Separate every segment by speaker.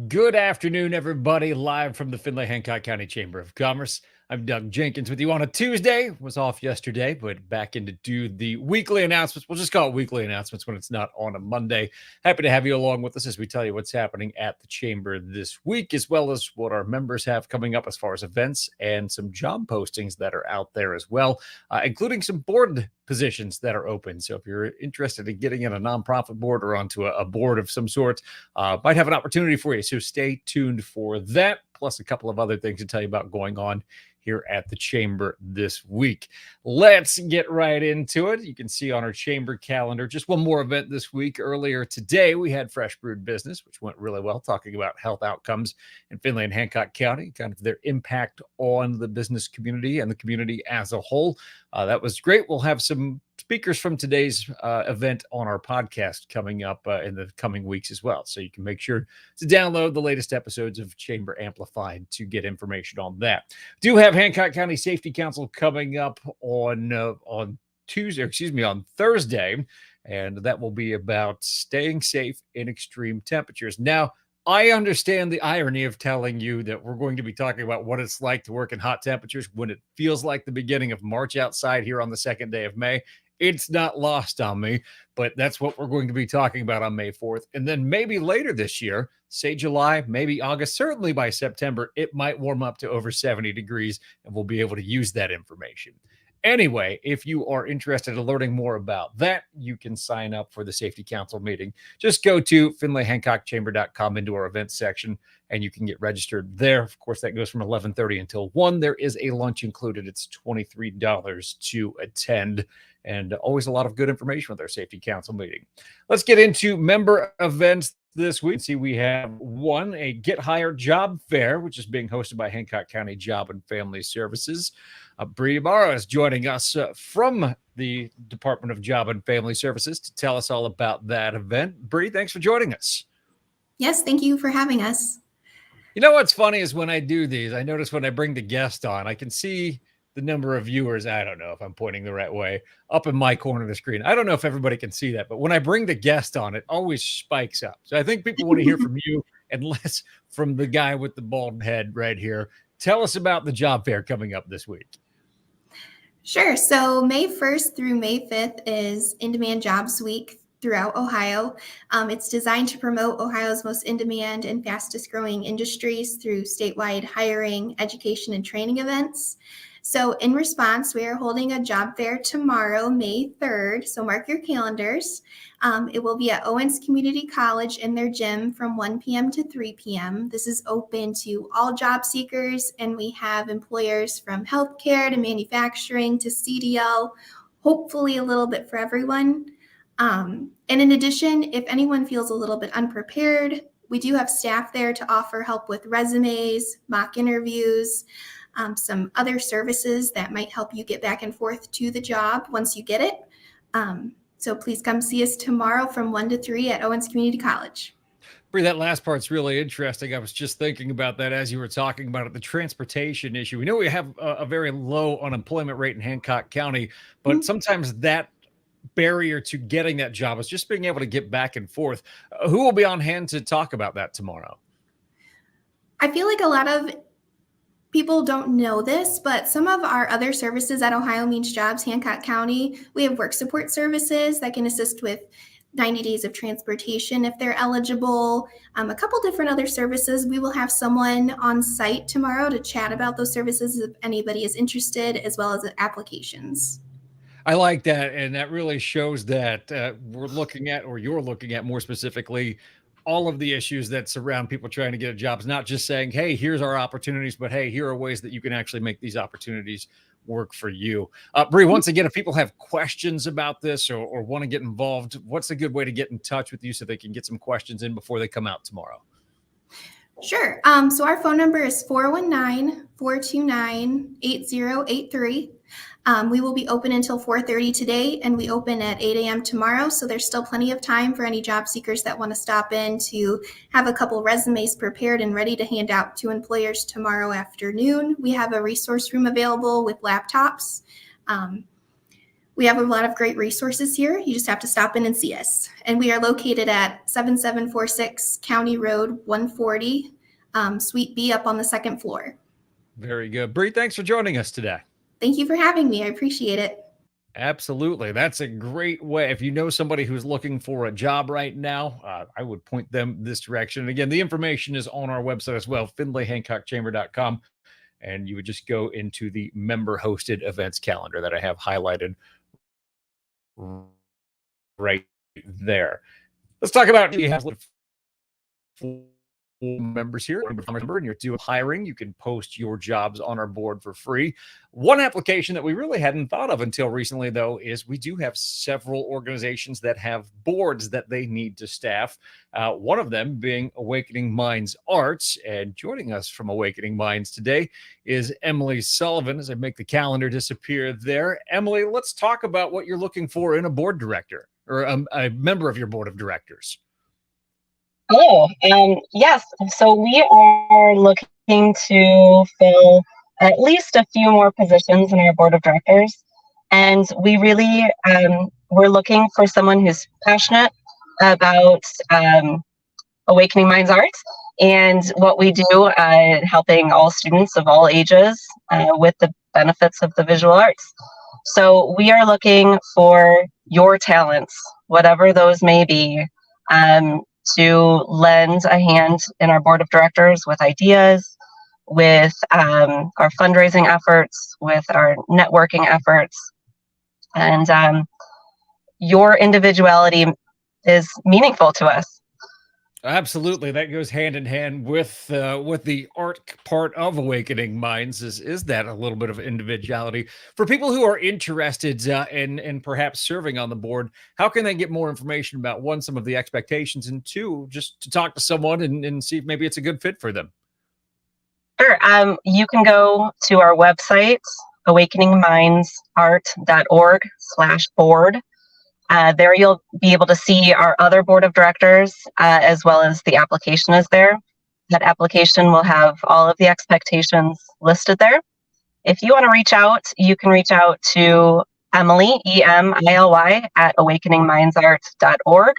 Speaker 1: Good afternoon, everybody, live from the Findlay Hancock County Chamber of Commerce. I'm Doug Jenkins with you on a Tuesday. Was off yesterday, but back in to do the weekly announcements. We'll just call it weekly announcements when it's not on a Monday. Happy to have you along with us as we tell you what's happening at the Chamber this week, as well as what our members have coming up as far as events and some job postings that are out there as well, including some board positions that are open. So if you're interested in getting in a nonprofit board or onto a board of some sort, might have an opportunity for you. So stay tuned for that, plus a couple of other things to tell you about going on here at the Chamber this week. Let's get right into it. You can see on our Chamber calendar just one more event this week. Earlier today, we had Fresh Brewed Business, which went really well, talking about health outcomes in Findlay and Hancock County, kind of their impact on the business community and the community as a whole. That was great. We'll have some speakers from today's event on our podcast coming up in the coming weeks as well. So you can make sure to download the latest episodes of Chamber Amplified to get information on that. Do have Hancock County Safety Council coming up on Thursday, and that will be about staying safe in extreme temperatures. Now, I understand the irony of telling you that we're going to be talking about what it's like to work in hot temperatures when it feels like the beginning of March outside here on the second day of May. It's not lost on me, but that's what we're going to be talking about on May 4th. And then maybe later this year, say July, maybe August, certainly by September, it might warm up to over 70 degrees and we'll be able to use that information. Anyway, if you are interested in learning more about that, you can sign up for the Safety Council meeting. Just go to FindlayHancockChamber.com into our events section, and you can get registered there. Of course, that goes from 11:30 until 1. There is a lunch included. It's $23 to attend, and always a lot of good information with our Safety Council meeting. Let's get into member events this week. See, we have a Get Hired Job Fair, which is being hosted by Hancock County Job and Family Services. Bree Ibarra is joining us from the Department of Job and Family Services to tell us all about that event. Bree, thanks for joining us.
Speaker 2: Yes, thank you for having us.
Speaker 1: You know what's funny is when I do these, I notice when I bring the guest on, I can see the number of viewers, I don't know if I'm pointing the right way, up in my corner of the screen. I don't know if everybody can see that, but when I bring the guest on, it always spikes up. So I think people want to hear from you and less from the guy with the bald head right here. Tell us about the job fair coming up this week.
Speaker 2: Sure. So May 1st through May 5th is In-Demand Jobs Week throughout Ohio. It's designed to promote Ohio's most in-demand and fastest growing industries through statewide hiring, education, and training events. So in response, we are holding a job fair tomorrow, May 3rd. So mark your calendars. It will be at Owens Community College in their gym from 1 p.m. to 3 p.m. This is open to all job seekers, and we have employers from healthcare to manufacturing to CDL, hopefully a little bit for everyone. And in addition, if anyone feels a little bit unprepared, we do have staff there to offer help with resumes, mock interviews, some other services that might help you get back and forth to the job once you get it. So please come see us tomorrow from 1 to 3 at Owens Community College.
Speaker 1: Bree, that last part's really interesting. I was just thinking about that as you were talking about it, the transportation issue. We know we have a very low unemployment rate in Hancock County, but sometimes that barrier to getting that job is just being able to get back and forth. Who will be on hand to talk about that tomorrow?
Speaker 2: I feel like a lot of people don't know this, but some of our other services at Ohio Means Jobs, Hancock County, we have work support services that can assist with 90 days of transportation if they're eligible. A couple different other services. We will have someone on site tomorrow to chat about those services if anybody is interested, as well as applications.
Speaker 1: I like that. And that really shows that we're looking at, or you're looking at more specifically, all of the issues that surround people trying to get a job. It's not just saying, hey, here's our opportunities, but hey, here are ways that you can actually make these opportunities work for you. Bree, once again, if people have questions about this or want to get involved, what's a good way to get in touch with you so they can get some questions in before they come out tomorrow?
Speaker 2: Sure. So our phone number is 419-429-8083. We will be open until 4:30 today, and we open at 8 a.m. tomorrow. So there's still plenty of time for any job seekers that want to stop in to have a couple resumes prepared and ready to hand out to employers tomorrow afternoon. We have a resource room available with laptops. We have a lot of great resources here. You just have to stop in and see us. And we are located at 7746 County Road 140, Suite B up on the second floor.
Speaker 1: Very good. Bree, thanks for joining us today.
Speaker 2: Thank you for having me. I appreciate it.
Speaker 1: Absolutely. That's a great way. If you know somebody who's looking for a job right now, I would point them this direction. And again, the information is on our website as well, findlayhancockchamber.com. And you would just go into the member hosted events calendar that I have highlighted right there. Let's talk about you have members here and you're doing hiring. You can post your jobs on our board for free. One application that we really hadn't thought of until recently, though, is we do have several organizations that have boards that they need to staff. One of them being Awakening Minds Arts. And joining us from Awakening Minds today is Emily Sullivan, as I make the calendar disappear there. Emily, let's talk about what you're looking for in a board director or a member of your board of directors.
Speaker 3: Oh, yes. So we are looking to fill at least a few more positions in our board of directors. And we really, we're looking for someone who's passionate about Awakening Minds Arts and what we do, helping all students of all ages with the benefits of the visual arts. So we are looking for your talents, whatever those may be, to lend a hand in our board of directors with ideas, with our fundraising efforts, with our networking efforts. And your individuality is meaningful to us.
Speaker 1: Absolutely, that goes hand in hand with the art part of Awakening Minds. Is that a little bit of individuality for people who are interested in perhaps serving on the board? How can they get more information about one, some of the expectations, and two, just to talk to someone and see if maybe it's a good fit for them?
Speaker 3: Sure. You can go to our website, awakeningmindsart.org/board. There you'll be able to see our other board of directors, as well as the application is there. That application will have all of the expectations listed there. If you want to reach out, you can reach out to Emily, EMILY, at awakeningmindsart.org.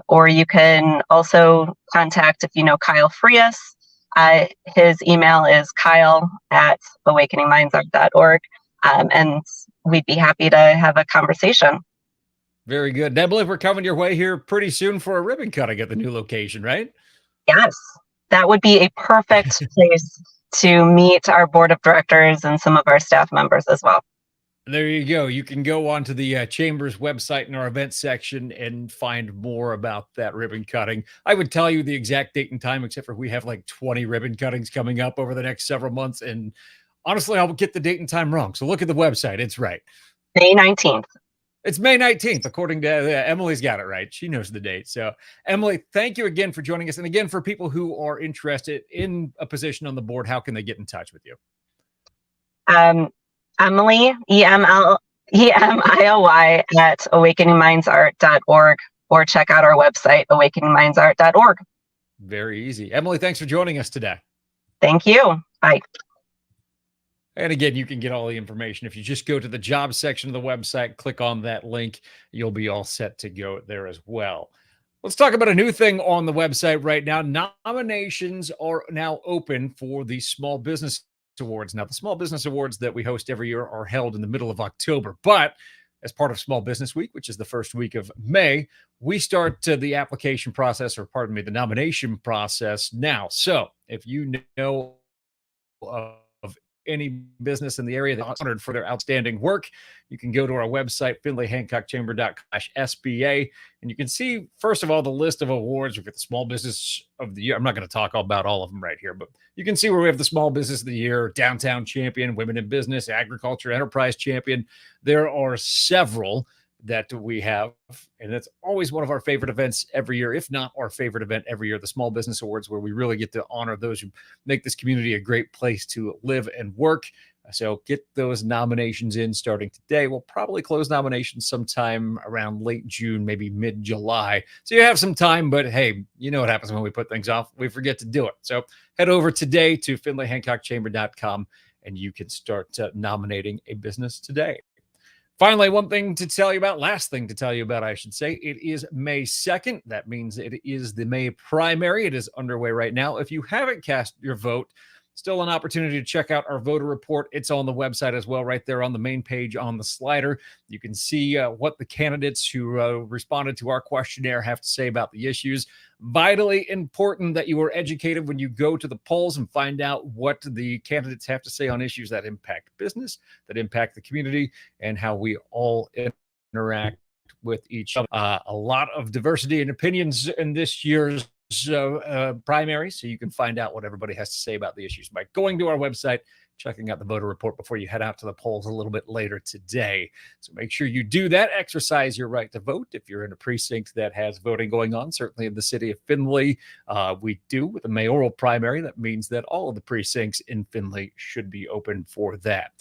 Speaker 3: Or you can also contact, if you know Kyle Frias, his email is kyle@awakeningmindsart.org. And we'd be happy to have a conversation.
Speaker 1: Very good. And I believe we're coming your way here pretty soon for a ribbon cutting at the new location, right?
Speaker 3: Yes, that would be a perfect place to meet our board of directors and some of our staff members as well.
Speaker 1: There you go. You can go onto the Chamber's website in our event section and find more about that ribbon cutting. I would tell you the exact date and time, except for we have like 20 ribbon cuttings coming up over the next several months. And honestly, I'll get the date and time wrong. So look at the website. It's right.
Speaker 3: May 19th.
Speaker 1: It's May 19th, according to Emily's got it right. She knows the date. So, Emily, thank you again for joining us. And again, for people who are interested in a position on the board, how can they get in touch with you?
Speaker 3: Emily, EMILY, at awakeningmindsart.org, or check out our website, awakeningmindsart.org.
Speaker 1: Very easy. Emily, thanks for joining us today.
Speaker 3: Thank you. Bye.
Speaker 1: And again, you can get all the information. If you just go to the job section of the website, click on that link, you'll be all set to go there as well. Let's talk about a new thing on the website right now. Nominations are now open for the Small Business Awards. Now, the Small Business Awards that we host every year are held in the middle of October, but as part of Small Business Week, which is the first week of May, we start the application process, or pardon me, the nomination process now. So if you know of any business in the area that's honored for their outstanding work, you can go to our website, findlayhancockchamber.com/SBA, and you can see, first of all, the list of awards. We've got the Small Business of the Year. I'm not going to talk about all of them right here, but you can see where we have the Small Business of the Year, Downtown Champion, Women in Business, Agriculture Enterprise Champion. There are several that we have, and it's always one of our favorite events every year, if not our favorite event every year, the Small Business Awards, where we really get to honor those who make this community a great place to live and work. So get those nominations in starting today. We'll probably close nominations sometime around late June, maybe mid-July. So you have some time, but hey, you know what happens when we put things off. We forget to do it. So head over today to findlayhancockchamber.com and you can start nominating a business today. Finally, one thing to tell you about, last thing to tell you about, I should say, it is May 2nd. That means it is the May primary. It is underway right now. If you haven't cast your vote, still an opportunity to check out our voter report. It's on the website as well, right there on the main page on the slider. You can see what the candidates who responded to our questionnaire have to say about the issues. Vitally important that you are educated when you go to the polls and find out what the candidates have to say on issues that impact business, that impact the community, and how we all interact with each other. A lot of diversity and opinions in this year's primary, so you can find out what everybody has to say about the issues by going to our website, checking out the voter report before you head out to the polls a little bit later today. So make sure you do that. Exercise your right to vote if you're in a precinct that has voting going on. Certainly in the city of Findlay, we do with a mayoral primary. That means that all of the precincts in Findlay should be open for that.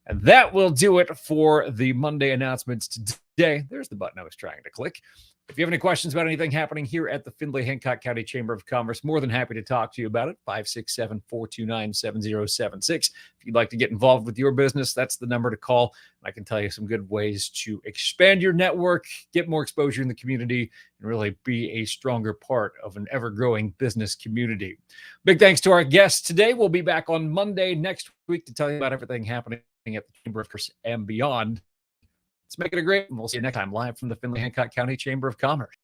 Speaker 1: And that will do it for the Monday announcements today. There's the button I was trying to click. If you have any questions about anything happening here at the Findlay Hancock County Chamber of Commerce, more than happy to talk to you about it. 567-429-7076. If you'd like to get involved with your business, that's the number to call. I can tell you some good ways to expand your network, get more exposure in the community, and really be a stronger part of an ever-growing business community. Big thanks to our guests today. We'll be back on Monday next week to tell you about everything happening at the Chamber of Commerce and beyond. Let's make it a great, and we'll see you next time live from the Findlay Hancock County Chamber of Commerce.